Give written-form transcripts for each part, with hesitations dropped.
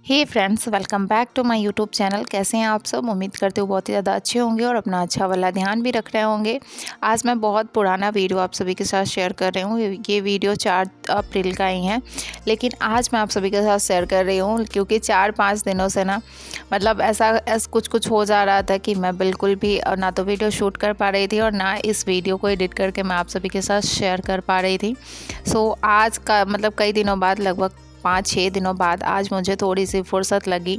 Hey friends, welcome back to my YouTube channel. कैसे हैं आप सब? उम्मीद करते हो बहुत ही ज़्यादा अच्छे होंगे और अपना अच्छा वाला ध्यान भी रख रहे होंगे। आज मैं बहुत पुराना वीडियो आप सभी के साथ शेयर कर रही हूँ। ये वीडियो 4 अप्रैल का ही है, लेकिन आज मैं आप सभी के साथ शेयर कर रही हूँ क्योंकि 4-5 दिनों से ना मतलब ऐसा कुछ हो जा रहा था कि मैं बिल्कुल भी ना तो वीडियो शूट कर पा रही थी और ना इस वीडियो को एडिट करके मैं आप सभी के साथ शेयर कर पा रही थी। आज का मतलब कई दिनों बाद, लगभग 5-6 दिनों बाद आज मुझे थोड़ी सी फुर्सत लगी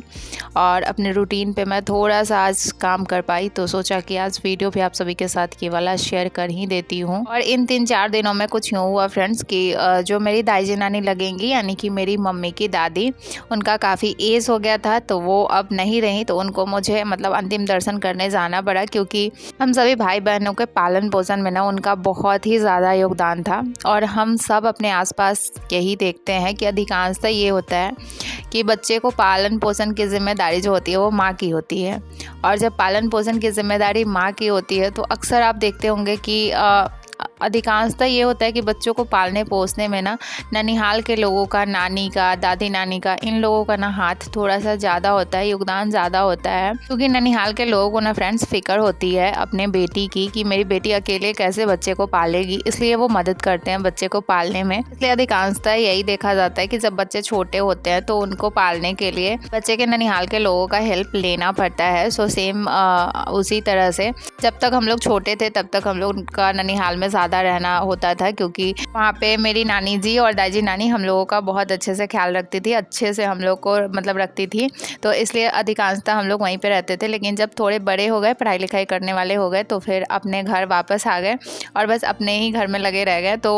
और अपने रूटीन पे मैं थोड़ा सा आज काम कर पाई, तो सोचा कि आज वीडियो भी आप सभी के साथ ये वाला शेयर कर ही देती हूँ। और इन 3-4 दिनों में कुछ यूँ हुआ फ्रेंड्स कि जो मेरी दाई नानी लगेंगी, यानी कि मेरी मम्मी की दादी, उनका काफ़ी एज हो गया था, तो वो अब नहीं रही, तो उनको मुझे मतलब अंतिम दर्शन करने जाना पड़ा क्योंकि हम सभी भाई बहनों के पालन पोषण में ना उनका बहुत ही ज़्यादा योगदान था। और हम सब अपने आसपास यही देखते हैं कि अधिकांशतः ये होता है कि बच्चे को पालन पोषण की जिम्मेदारी जो होती है वो माँ की होती है। और जब पालन पोषण की जिम्मेदारी माँ की होती है तो अक्सर आप देखते होंगे कि अधिकांशतः ये होता है कि बच्चों को पालने पोसने में ना ननिहाल के लोगों का, नानी का, दादी नानी का, इन लोगों का ना हाथ थोड़ा सा ज़्यादा होता है, योगदान ज़्यादा होता है। क्योंकि ननिहाल के लोगों को ना फ्रेंड्स फ़िक्र होती है अपने बेटी की कि मेरी बेटी अकेले कैसे बच्चे को पालेगी, इसलिए वो मदद करते हैं बच्चे को पालने में। इसलिए अधिकांशतः यही देखा जाता है कि जब बच्चे छोटे होते हैं तो उनको पालने के लिए बच्चे के ननिहाल के लोगों का हेल्प लेना पड़ता है। सो सेम उसी तरह से जब तक हम लोग छोटे थे तब तक हम लोग का ननिहाल में ज़्यादा रहना होता था, क्योंकि वहाँ पे मेरी नानी जी और दादी नानी हम लोगों का बहुत अच्छे से ख्याल रखती थी, अच्छे से हम लोग को मतलब रखती थी, तो इसलिए अधिकांशतः हम लोग वहीं पे रहते थे। लेकिन जब थोड़े बड़े हो गए, पढ़ाई लिखाई करने वाले हो गए, तो फिर अपने घर वापस आ गए और बस अपने ही घर में लगे रह गए। तो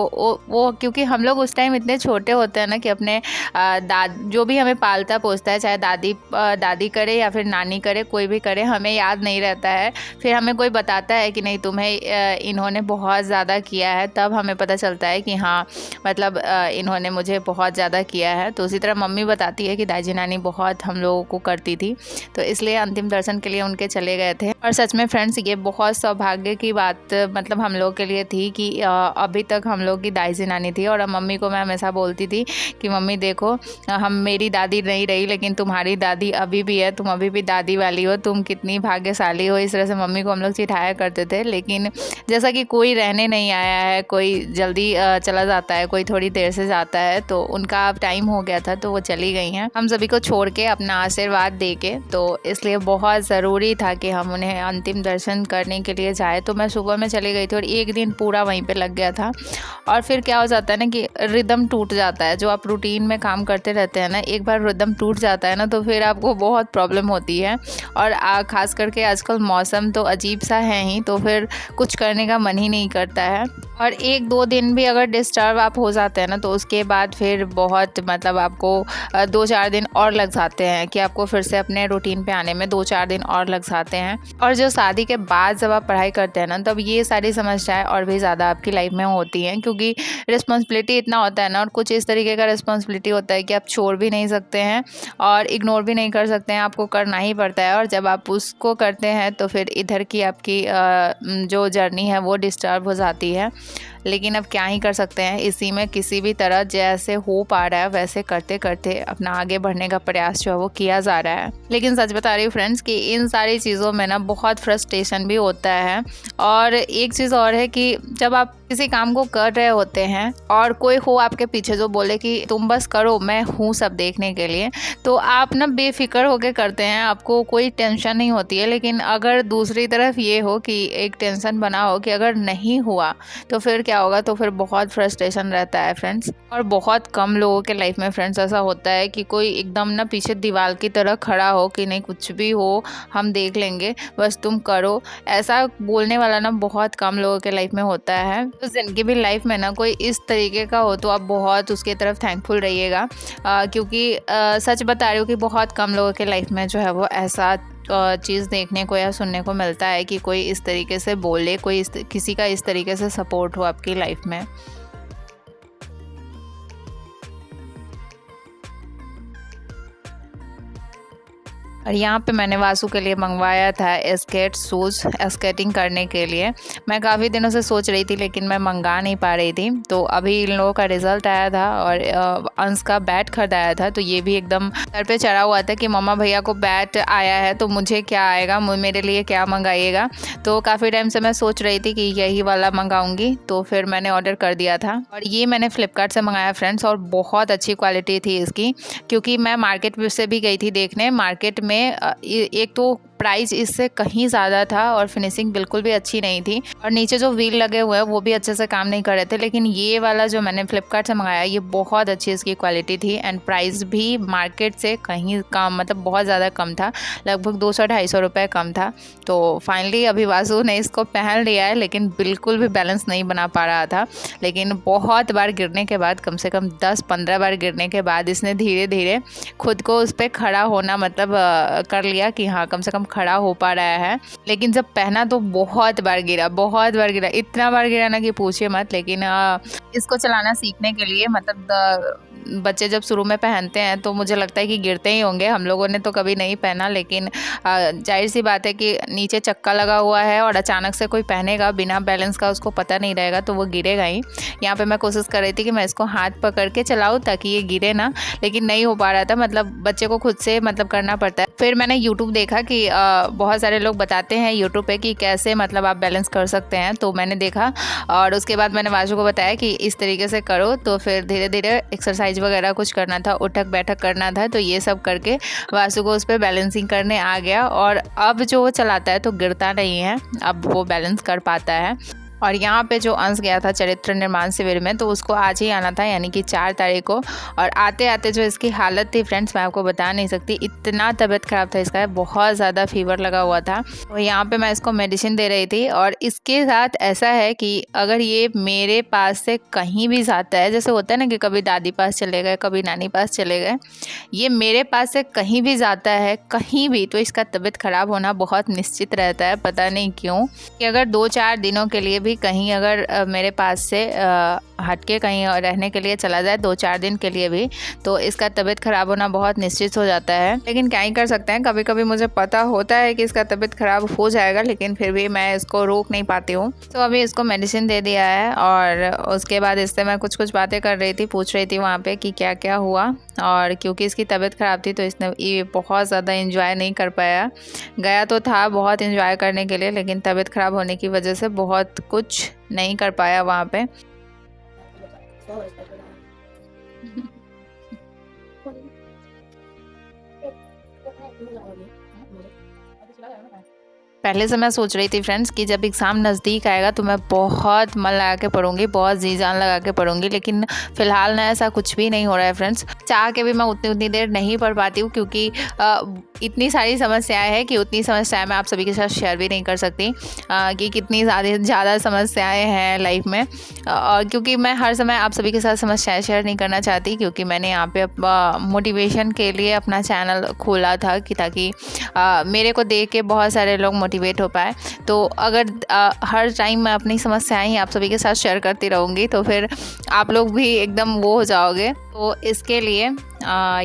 वो क्योंकि हम लोग उस टाइम इतने छोटे होते हैं ना कि अपने जो भी हमें पालता पोसता है, चाहे दादी करे या फिर नानी करे, कोई भी करे, हमें याद नहीं रहता है। फिर हमें कोई बताता है कि नहीं तुम्हें इन्होंने बहुत ज़्यादा किया है, तब हमें पता चलता है कि हाँ मतलब इन्होंने मुझे बहुत ज़्यादा किया है। तो उसी तरह मम्मी बताती है कि दादी नानी बहुत हम लोगों को करती थी, तो इसलिए अंतिम दर्शन के लिए उनके चले गए थे। और सच में फ्रेंड्स ये बहुत सौभाग्य की बात मतलब हम लोग के लिए थी कि अभी तक हम लोग की दादी नानी थी। और मम्मी को मैं हमेशा बोलती थी कि मम्मी देखो, हम मेरी दादी नहीं रही लेकिन तुम्हारी दादी अभी भी है, तुम अभी भी दादी वाली हो, तुम कितनी भाग्यशाली हो। इस तरह से मम्मी को हम लोग चिढ़ाया करते थे। लेकिन जैसा कि कोई रहने नहीं आया है, कोई जल्दी चला जाता है, कोई थोड़ी देर से जाता है, तो उनका अब टाइम हो गया था तो वो चली गई हैं हम सभी को छोड़ के, अपना आशीर्वाद दे के। तो इसलिए बहुत ज़रूरी था कि हम उन्हें अंतिम दर्शन करने के लिए जाए। तो मैं सुबह में चली गई थी और एक दिन पूरा वहीं पे लग गया था। और फिर क्या हो जाता है ना कि रिदम टूट जाता है। जो आप रूटीन में काम करते रहते हैं ना, एक बार रिदम टूट जाता है ना तो फिर आपको बहुत प्रॉब्लम होती है। और खास करके आजकल मौसम तो अजीब सा है ही, तो फिर कुछ करने का मन ही नहीं करता है। और 1-2 दिन भी अगर डिस्टर्ब आप हो जाते हैं ना तो उसके बाद फिर बहुत मतलब आपको 2-4 दिन और लग जाते हैं कि आपको फिर से अपने रूटीन पे आने में 2-4 दिन और लग जाते हैं। और जो शादी के बाद जब आप पढ़ाई करते हैं ना, तब ये सारी समस्याएं और भी ज़्यादा आपकी लाइफ में होती हैं, क्योंकि रिस्पॉन्सिबिलिटी इतना होता है ना, और कुछ इस तरीके का रिस्पॉन्सिबिलिटी होता है कि आप छोड़ भी नहीं सकते हैं और इग्नोर भी नहीं कर सकते हैं, आपको करना ही पड़ता है। और जब आप उसको करते हैं तो फिर इधर की आपकी जो जर्नी है वो डिस्टर्ब हो जाती है। लेकिन अब क्या ही कर सकते हैं, इसी में किसी भी तरह जैसे हो पा रहा है वैसे करते करते अपना आगे बढ़ने का प्रयास जो है वो किया जा रहा है। लेकिन सच बता रही हूँ फ्रेंड्स कि इन सारी चीज़ों में ना बहुत फ्रस्ट्रेशन भी होता है। और एक चीज़ और है कि जब आप किसी काम को कर रहे होते हैं और कोई हो आपके पीछे जो बोले कि तुम बस करो, मैं हूँ सब देखने के लिए, तो आप ना बेफिक्र होके करते हैं, आपको कोई टेंशन नहीं होती है। लेकिन अगर दूसरी तरफ ये हो कि एक टेंशन बना हो कि अगर नहीं हुआ तो फिर क्या होगा, तो फिर बहुत फ्रस्ट्रेशन रहता है फ्रेंड्स। और बहुत कम लोगों के लाइफ में फ्रेंड्स ऐसा होता है कि कोई एकदम ना पीछे दीवार की तरह खड़ा हो कि नहीं कुछ भी हो हम देख लेंगे, बस तुम करो, ऐसा बोलने वाला ना बहुत कम लोगों के लाइफ में होता है। तो जिनकी भी लाइफ में ना कोई इस तरीके का हो तो आप बहुत उसके तरफ थैंकफुल रहिएगा, क्योंकि सच बता रही हूँ कि बहुत कम लोगों के लाइफ में जो है वो ऐसा चीज़ देखने को या सुनने को मिलता है कि कोई इस तरीके से बोले, कोई किसी का इस तरीके से सपोर्ट हो आपकी लाइफ में। और यहाँ पे मैंने वासु के लिए मंगवाया था स्केट शूज़ स्केटिंग करने के लिए। मैं काफ़ी दिनों से सोच रही थी लेकिन मैं मंगा नहीं पा रही थी। तो अभी इन लोगों का रिज़ल्ट आया था और अंश का बैट खरीदाया था। तो ये भी एकदम सर पे चढ़ा हुआ था कि मम्मा भैया को बैट आया है तो मुझे क्या आएगा, मेरे लिए क्या मंगाइएगा। तो काफ़ी टाइम से मैं सोच रही थी कि यही वाला मंगाऊंगी, तो फिर मैंने ऑर्डर कर दिया था। और ये मैंने फ्लिपकार्ट से मंगाया फ्रेंड्स, और बहुत अच्छी क्वालिटी थी इसकी, क्योंकि मैं मार्केट से भी गई थी देखने। मार्केट में एक तो प्राइस इससे कहीं ज़्यादा था और फिनिशिंग बिल्कुल भी अच्छी नहीं थी, और नीचे जो व्हील लगे हुए हैं वो भी अच्छे से काम नहीं कर रहे थे। लेकिन ये वाला जो मैंने फ्लिपकार्ट से मंगाया ये बहुत अच्छी इसकी क्वालिटी थी, एंड प्राइस भी मार्केट से कहीं कम, मतलब बहुत ज़्यादा कम था, लगभग 200-250 रुपये कम था। तो फाइनली अभी वासु ने इसको पहन लिया है, लेकिन बिल्कुल भी बैलेंस नहीं बना पा रहा था। लेकिन बहुत बार गिरने के बाद, कम से कम 10-15 बार गिरने के बाद इसने धीरे धीरे खुद को उस पर खड़ा होना मतलब कर लिया कि हाँ कम से कम खड़ा हो पा रहा है। लेकिन जब पहना तो बहुत बार गिरा, इतना बार गिरा ना कि पूछिए मत। लेकिन इसको चलाना सीखने के लिए मतलब बच्चे जब शुरू में पहनते हैं तो मुझे लगता है कि गिरते ही होंगे। हम लोगों ने तो कभी नहीं पहना, लेकिन जाहिर सी बात है कि नीचे चक्का लगा हुआ है और अचानक से कोई पहनेगा बिना बैलेंस का, उसको पता नहीं रहेगा तो वो गिरेगा ही। यहाँ पे मैं कोशिश कर रही थी कि मैं इसको हाथ पकड़ के चलाऊँ ताकि ये गिरे ना, लेकिन नहीं हो पा रहा था। मतलब बच्चे को खुद से मतलब करना पड़ता है। फिर मैंने यूट्यूब देखा कि बहुत सारे लोग बताते हैं यूट्यूब पे कि कैसे मतलब आप बैलेंस कर सकते हैं, तो मैंने देखा और उसके बाद मैंने वासु को बताया कि इस तरीके से करो। तो फिर धीरे धीरे एक्सरसाइज वगैरह कुछ करना था, उठक बैठक करना था, तो ये सब करके वासु को उस पर बैलेंसिंग करने आ गया। और अब जो वो चलाता है तो गिरता नहीं है, अब वो बैलेंस कर पाता है। और यहाँ पे जो अंश गया था चरित्र निर्माण शिविर में, तो उसको आज ही आना था, यानी कि 4 तारीख को। और आते आते जो इसकी हालत थी फ्रेंड्स, मैं आपको बता नहीं सकती, इतना तबीयत ख़राब था इसका, बहुत ज़्यादा फीवर लगा हुआ था। तो यहाँ पे मैं इसको मेडिसिन दे रही थी। और इसके साथ ऐसा है कि अगर ये मेरे पास से कहीं भी जाता है, जैसे होता है ना कि कभी दादी पास चले गए, कभी नानी पास चले गए, ये मेरे पास से कहीं भी जाता है, कहीं भी, तो इसका तबीयत ख़राब होना बहुत निश्चित रहता है। पता नहीं क्यों, कि अगर 2-4 दिनों के लिए भी कहीं अगर मेरे पास से हटके कहीं और रहने के लिए चला जाए, 2-4 दिन के लिए भी, तो इसका तबीयत ख़राब होना बहुत निश्चित हो जाता है। लेकिन क्या ही कर सकते हैं, कभी कभी मुझे पता होता है कि इसका तबीयत ख़राब हो जाएगा, लेकिन फिर भी मैं इसको रोक नहीं पाती हूँ। तो अभी इसको मेडिसिन दे दिया है, और उसके बाद इससे मैं कुछ बातें कर रही थी, पूछ रही थी वहाँ पर कि क्या क्या हुआ। और क्योंकि इसकी तबीयत ख़राब थी तो इसने ये बहुत ज़्यादा इंजॉय नहीं कर पाया। गया तो था बहुत इंजॉय करने के लिए, लेकिन तबीयत ख़राब होने की वजह से बहुत कुछ नहीं कर पाया वहाँ पे। पहले से मैं सोच रही थी फ्रेंड्स कि जब एग्ज़ाम नज़दीक आएगा तो मैं बहुत मन लगा के पढ़ूंगी, बहुत जी जान लगा के पढ़ूंगी, लेकिन फ़िलहाल ना ऐसा कुछ भी नहीं हो रहा है फ्रेंड्स। चाह के भी मैं उतनी देर नहीं पढ़ पाती हूँ, क्योंकि इतनी सारी समस्याएं हैं कि उतनी समस्याएं मैं आप सभी के साथ शेयर भी नहीं कर सकती कि कितनी ज़्यादा समस्याएं हैं लाइफ में। और क्योंकि मैं हर समय आप सभी के साथ समस्याएं शेयर नहीं करना चाहती, क्योंकि मैंने यहाँ पे मोटिवेशन के लिए अपना चैनल खोला था कि ताकि मेरे को देख के बहुत सारे लोग मोटिवेट हो पाए। तो अगर हर टाइम मैं अपनी समस्याएं ही आप सभी के साथ शेयर करती रहूँगी तो फिर आप लोग भी एकदम वो हो जाओगे। तो इसके लिए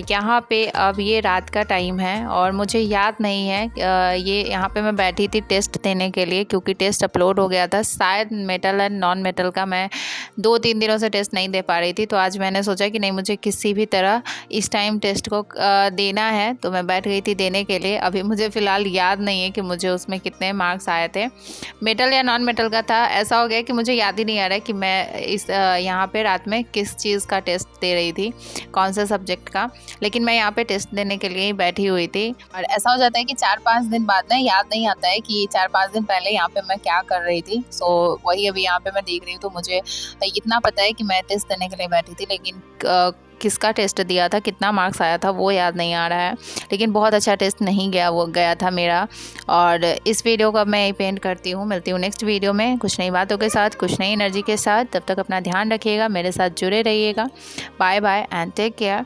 यहाँ पे अब ये रात का टाइम है और मुझे याद नहीं है ये यहाँ पे मैं बैठी थी टेस्ट देने के लिए, क्योंकि टेस्ट अपलोड हो गया था शायद मेटल एंड नॉन मेटल का। मैं 2-3 दिनों से टेस्ट नहीं दे पा रही थी, तो आज मैंने सोचा कि नहीं, मुझे किसी भी तरह इस टाइम टेस्ट को देना है, तो मैं बैठ गई थी देने के लिए। अभी मुझे फ़िलहाल याद नहीं है कि मुझे उसमें कितने मार्क्स आए थे, मेटल या नॉन मेटल का था। ऐसा हो गया कि मुझे याद ही नहीं आ रहा है कि मैं इस यहाँ पर रात में किस चीज़ का टेस्ट दे रही थी, कौन से सब्जेक्ट का। लेकिन मैं यहाँ पे टेस्ट देने के लिए ही बैठी हुई थी। और ऐसा हो जाता है कि 4-5 दिन बाद ना याद नहीं आता है कि 4-5 दिन पहले यहाँ पे मैं क्या कर रही थी। सो वही अभी यहाँ पे मैं देख रही हूँ, तो मुझे इतना पता है कि मैं टेस्ट देने के लिए बैठी थी, लेकिन किसका टेस्ट दिया था, कितना मार्क्स आया था, वो याद नहीं आ रहा है। लेकिन बहुत अच्छा टेस्ट नहीं गया था मेरा। और इस वीडियो को अब मैं यही पेंट करती हूँ। मिलती हूँ नेक्स्ट वीडियो में कुछ नई बातों के साथ, कुछ नई एनर्जी के साथ। तब तक अपना ध्यान रखिएगा, मेरे साथ जुड़े रहिएगा। Bye bye and take care.